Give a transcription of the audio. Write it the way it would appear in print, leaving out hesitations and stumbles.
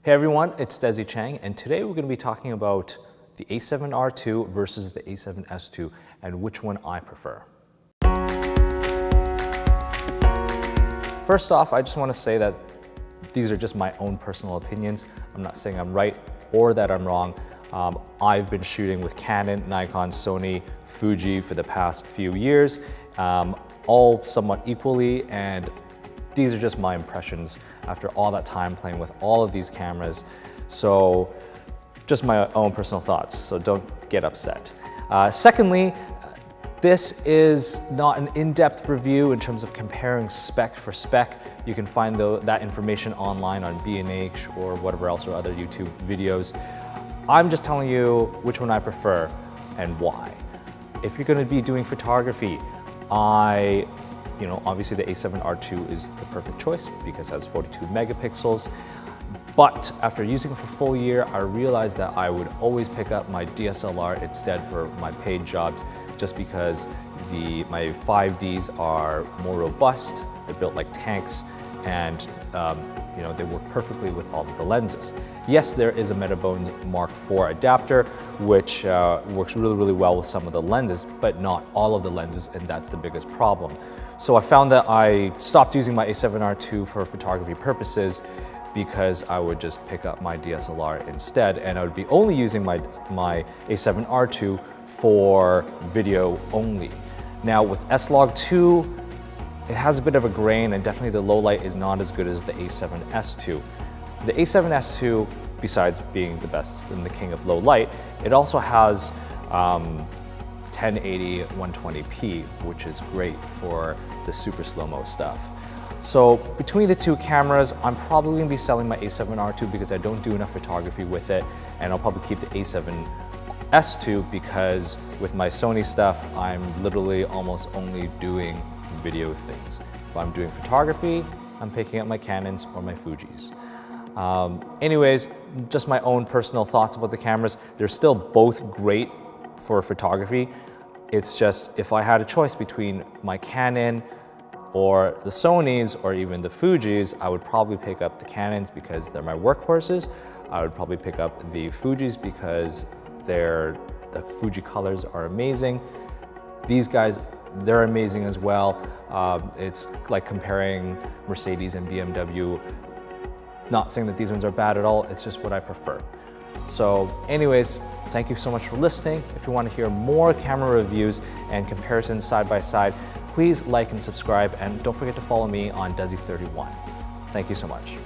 Hey everyone, it's Desi Chang, and today we're going to be talking about the A7R II versus the A7S II and which one I prefer. First off, I just want to say that these are just my own personal opinions. I'm not saying I'm right or that I'm wrong. I've been shooting with Canon, Nikon, Sony, Fuji for the past few years, all somewhat equally, and these are just my impressions after all that time playing with all of these cameras. So just my own personal thoughts, so don't get upset. Secondly, this is not an in-depth review in terms of comparing spec for spec. You can find that information online on B&H or whatever else or other YouTube videos. I'm just telling you which one I prefer and why. If you're going to be doing photography, obviously the A7R II is the perfect choice because it has 42 megapixels. But after using it for a full year, I realized that I would always pick up my DSLR instead for my paid jobs, just because my 5Ds are more robust, they're built like tanks, and they work perfectly with all of the lenses. Yes, there is a Metabones Mark IV adapter, which works really, really well with some of the lenses, but not all of the lenses, and that's the biggest problem. So I found that I stopped using my A7R II for photography purposes because I would just pick up my DSLR instead, and I would be only using my A7R II for video only. Now with S-Log2, it has a bit of a grain, and definitely the low light is not as good as the A7S II. The A7S II, besides being the best and the king of low light, it also has 1080 120p, which is great for the super slow-mo stuff. So between the two cameras, I'm probably going to be selling my A7R II because I don't do enough photography with it, and I'll probably keep the A7S II because with my Sony stuff, I'm literally almost only doing video things. If I'm doing photography, I'm picking up my Canons or my Fujis. Anyways, just my own personal thoughts about the cameras. They're still both great for photography. It's just, if I had a choice between my Canon or the Sonys or even the Fujis, I would probably pick up the Canons because they're my workhorses. I would probably pick up the Fujis because the Fuji colors are amazing. These guys, they're amazing as well. It's like comparing Mercedes and BMW. Not saying that these ones are bad at all, it's just what I prefer. So anyways, thank you so much for listening. If you want to hear more camera reviews and comparisons side by side, please like and subscribe, and don't forget to follow me on Desi31. Thank you so much.